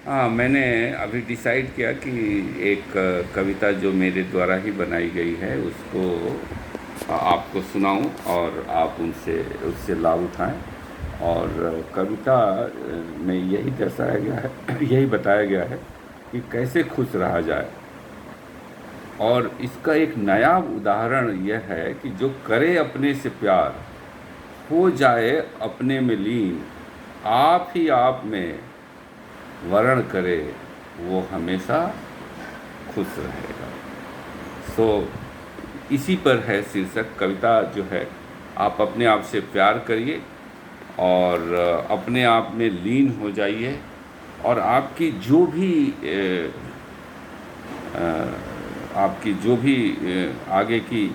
हाँ, मैंने अभी डिसाइड किया कि एक कविता जो मेरे द्वारा ही बनाई गई है उसको आपको सुनाऊं और आप उनसे उससे लाभ उठाएं। और कविता में यही दर्शाया गया है यही बताया गया है कि कैसे खुश रहा जाए। और इसका एक नया उदाहरण यह है कि जो करे अपने से प्यार, हो जाए अपने में लीन, आप ही आप में वर्ण करे, वो हमेशा खुश रहेगा। सो इसी पर है शीर्षक कविता जो है। आप अपने आप से प्यार करिए और अपने आप में लीन हो जाइए। और आपकी जो भी आपकी जो भी आगे की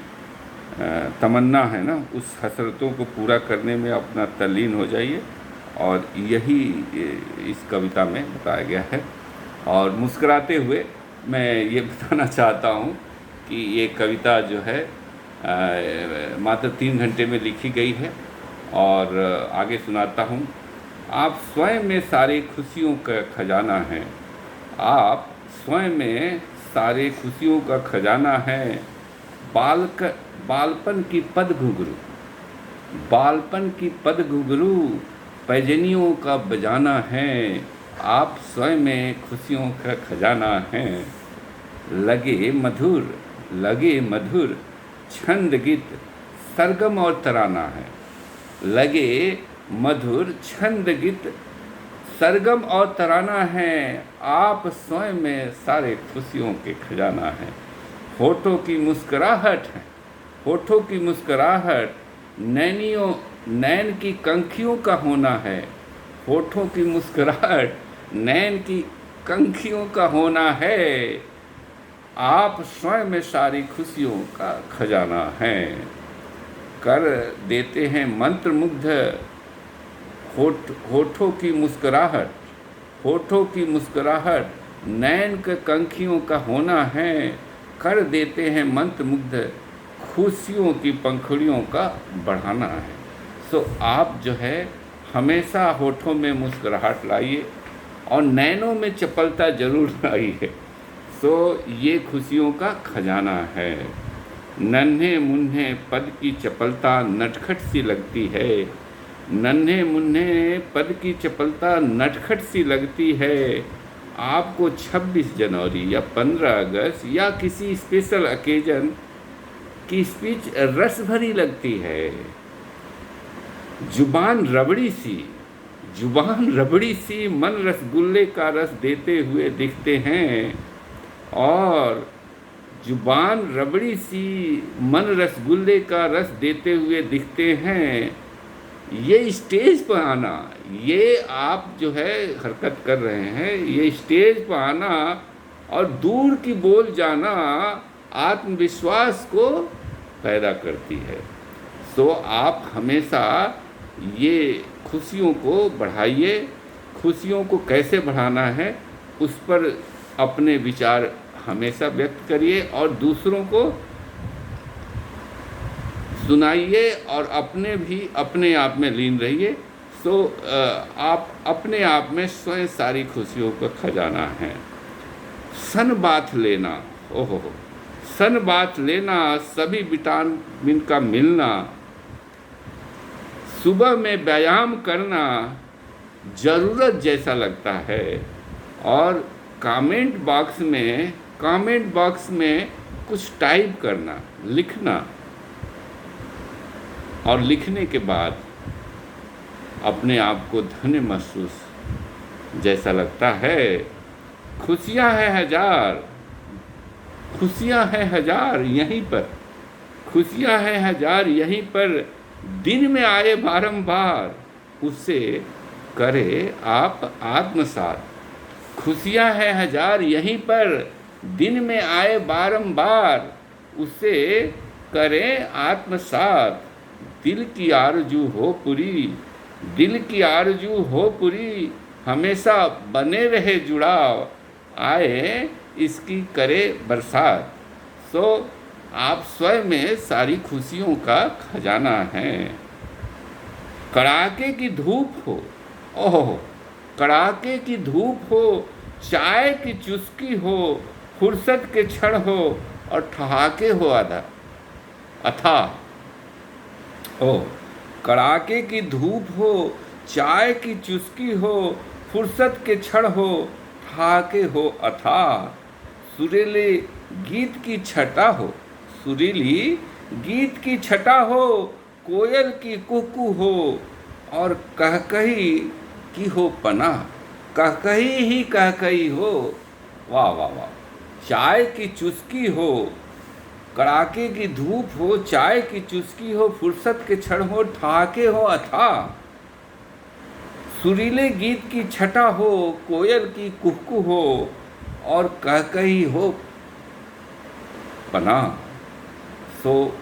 तमन्ना है ना, उस हसरतों को पूरा करने में अपना तल्लीन हो जाइए। और यही इस कविता में बताया गया है। और मुस्कुराते हुए मैं ये बताना चाहता हूँ कि ये कविता जो है मात्र 3 घंटे में लिखी गई है। और आगे सुनाता हूँ। आप स्वयं में सारी खुशियों का खजाना हैं। आप स्वयं में सारे खुशियों का खजाना है। बालक बालपन की पद घुंघरू, बालपन की पद घुंघरू पैजनियों का बजाना है। आप स्वयं में खुशियों का खजाना हैं। लगे मधुर, लगे मधुर छंद गीत सरगम और तराना है। लगे मधुर छंद गीत सरगम और तराना है। आप स्वयं में सारे खुशियों के खजाना हैं। होठों की मुस्कुराहट है, होठों की मुस्कुराहट नैनियों, नैन की कंखियों का होना है। होठों की मुस्कुराहट नैन की कंखियों का होना है। आप स्वयं में सारी खुशियों का खजाना हैं। कर देते हैं मंत्र मुग्ध होठों की मुस्कुराहट, होठों की मुस्कुराहट नैन के कंखियों का होना है। कर देते हैं मंत्र मुग्ध खुशियों की पंखुड़ियों का बढ़ाना है। सो आप जो है हमेशा होठों में मुस्कुराहट लाइए और नैनों में चपलता जरूर लाइए। सो ये खुशियों का खजाना है। नन्हे मुन्ने पद की चपलता नटखट सी लगती है। नन्हे मुन्ने पद की चपलता नटखट सी लगती है। आपको 26 जनवरी या 15 अगस्त या किसी स्पेशल ओकेजन की स्पीच रस भरी लगती है। जुबान रबड़ी सी, जुबान रबड़ी सी मन रसगुल्ले का रस देते हुए दिखते हैं। और जुबान रबड़ी सी मन रसगुल्ले का रस देते हुए दिखते हैं। ये स्टेज पर आना, ये आप जो है हरकत कर रहे हैं, ये स्टेज पर आना और दूर की बोल जाना आत्मविश्वास को पैदा करती है। सो आप हमेशा ये खुशियों को बढ़ाइए। खुशियों को कैसे बढ़ाना है उस पर अपने विचार हमेशा व्यक्त करिए और दूसरों को सुनाइए और अपने भी अपने आप में लीन रहिए। सो आप अपने आप में स्वयं सारी खुशियों का खजाना है। सन बात लेना, ओहो, सन बात लेना सभी विटामिन का मिलना। सुबह में व्यायाम करना ज़रूरत जैसा लगता है। और कमेंट बॉक्स में कुछ टाइप करना, लिखना और लिखने के बाद अपने आप को धन्य महसूस जैसा लगता है। खुशियाँ हैं हजार, खुशियाँ हैं हजार यहीं पर, खुशियाँ हैं हजार यहीं पर। दिन में आए बारंबार उसे करे आप आत्मसात। खुशियाँ हैं हजार यहीं पर, दिन में आए बारंबार उसे करें आत्मसात। दिल की आरजू हो पूरी, दिल की आरजू हो पूरी, हमेशा बने रहे जुड़ाव, आए इसकी करे बरसात। सो आप स्वयं में सारी खुशियों का खजाना हैं। कड़ाके की धूप हो, ओहो, कड़ाके की धूप हो चाय की चुस्की हो, फुर्सत के क्षण हो, और ठहाके हो अथा हो। कड़ाके की धूप हो, चाय की चुस्की हो, फुर्सत के क्षण हो, ठहाके हो अथाह। सुरीले गीत की छटा हो, सुरीली गीत की छटा हो, कोयल की कुहकू हो, और कहकही की हो पनाह। कहकही ही कहकही हो। वाह वाह वाह। चाय की चुस्की हो, कड़ाके की धूप हो, चाय की चुस्की हो, फुर्सत के क्षण हो, ठहाके हो अथाह। सुरीले गीत की छटा हो, कोयल की कुहकू हो, और कहकही हो पनाह। सो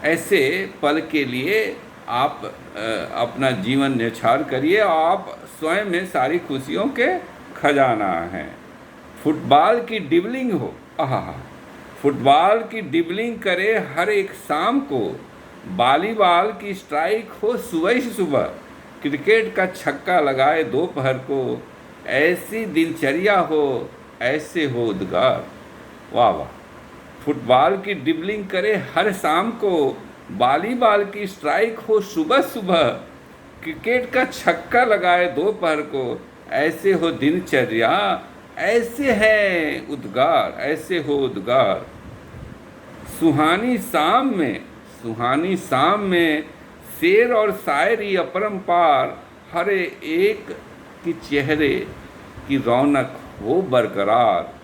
ऐसे पल के लिए आप अपना जीवन न्यौछावर करिए, आप स्वयं में सारी खुशियों के खजाना हैं। फुटबॉल की ड्रिबलिंग हो, आहा, फुटबॉल की ड्रिबलिंग करे हर एक शाम को, वॉलीबॉल की स्ट्राइक हो सुबह ही सुबह, क्रिकेट का छक्का लगाए दोपहर को, ऐसी दिनचर्या हो, ऐसे हो उद्गार। वाह वाह। फुटबॉल की ड्रिबलिंग करे हर शाम को, वॉलीबॉल की स्ट्राइक हो सुबह सुबह, क्रिकेट का छक्का लगाए दोपहर को, ऐसे हो दिनचर्या, ऐसे है उद्गार, ऐसे हो उद्गार। सुहानी शाम में, सुहानी शाम में, शेर और शायरी अपरंपार, हर एक की चेहरे की रौनक हो बरकरार।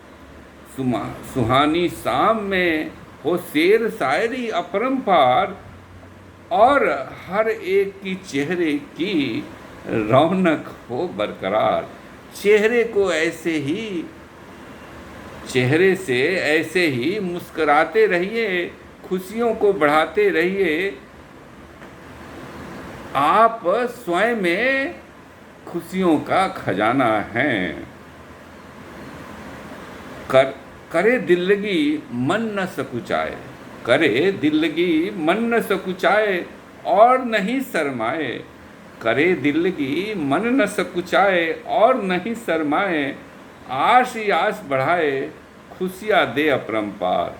सुहानी शाम में हो शेर शायरी अपरंपार, और हर एक की चेहरे की रौनक हो बरकरार। चेहरे को ऐसे ही, चेहरे से ऐसे ही मुस्कुराते रहिए, खुशियों को बढ़ाते रहिए। आप स्वयं में खुशियों का खजाना हैं। करे दिल्लगी मन न सकुचाए, करे दिल्लगी मन न सकुचाए, और नहीं शर्माए। करे दिल्लगी मन न सकुचाए, और नहीं शर्माए। आश ही आश बढ़ाए, खुशियाँ दे अपरंपार।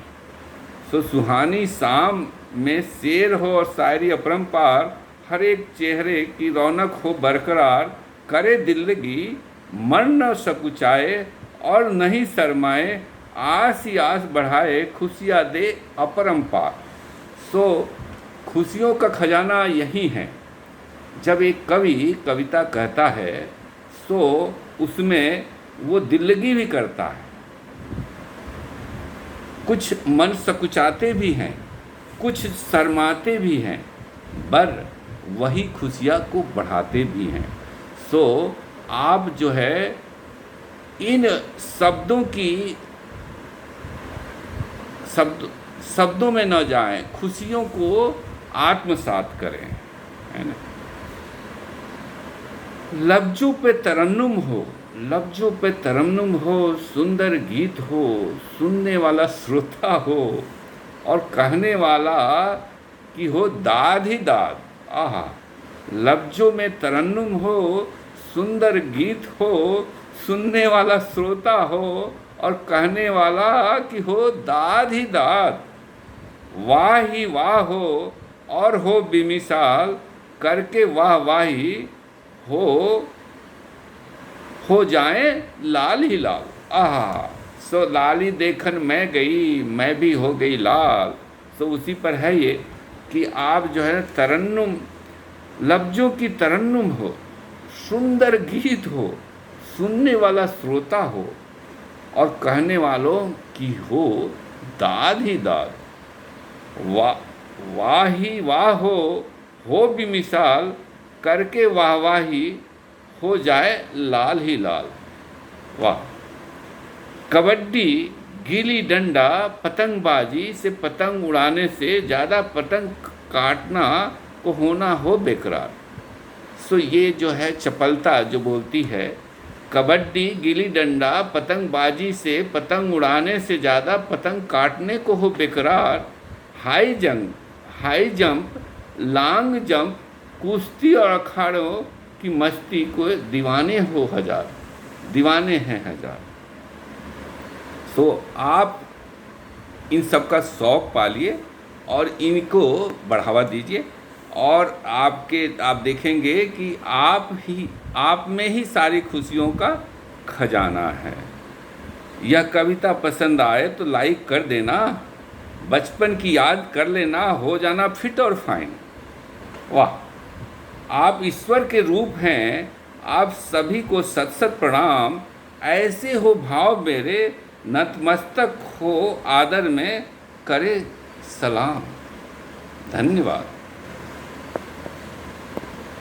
सो सुहानी शाम में शेर हो और शायरी अपरंपार, हर एक चेहरे की रौनक हो बरकरार। करे दिल्लगी मन न सकुचाए, और नहीं शर्माए। आस ही आस बढ़ाए, खुशियाँ दे अपरंपार। सो खुशियों का खजाना यही है। जब एक कवि कविता कहता है तो उसमें वो दिल्लगी भी करता है, कुछ मन सकुचाते भी हैं, कुछ शर्माते भी हैं, पर वही खुशियाँ को बढ़ाते भी हैं। सो आप जो है इन शब्दों की शब्दों में न जाएं, खुशियों को आत्मसात करें, है ना। लफ्जों पे तरन्नुम हो, लफ्जों पे तरन्नुम हो, सुंदर गीत हो, सुनने वाला श्रोता हो, और कहने वाला की हो दाद ही दाद। आहा, लफ्जों में तरन्नुम हो, सुंदर गीत हो, सुनने वाला श्रोता हो, और कहने वाला कि हो दाद ही दाद। वाह ही वाह हो, और हो बेमिसाल, करके वाह वाही हो जाए लाल ही लाल। आहा, सो लाली देखन मैं गई, मैं भी हो गई लाल। सो उसी पर है ये कि आप जो है तरन्नुम, लफ्जों की तरन्नुम हो, सुंदर गीत हो, सुनने वाला श्रोता हो, और कहने वालों की हो दाद ही दाद। वाह ही वाह हो भी मिसाल, करके वाह वाही हो जाए लाल ही लाल। वाह। कबड्डी, गिल्ली डंडा, पतंगबाजी से पतंग उड़ाने से ज़्यादा पतंग काटना को होना हो बेकरार। सो ये जो है चपलता जो बोलती है, कबड्डी, गिल्ली डंडा, पतंगबाजी से पतंग उड़ाने से ज़्यादा पतंग काटने को हो बेकरार। हाई जंप, लॉन्ग जंप, कुश्ती और अखाड़ों की मस्ती को दीवाने हैं हजार। तो आप इन सब का शौक़ पालिए और इनको बढ़ावा दीजिए, और आप देखेंगे कि आप में ही सारी खुशियों का खजाना है। यह कविता पसंद आए तो लाइक कर देना, बचपन की याद कर लेना, हो जाना फिट और फाइन। वाह, आप ईश्वर के रूप हैं, आप सभी को सत सत प्रणाम। ऐसे हो भाव मेरे, नतमस्तक हो आदर में करे सलाम। धन्यवाद।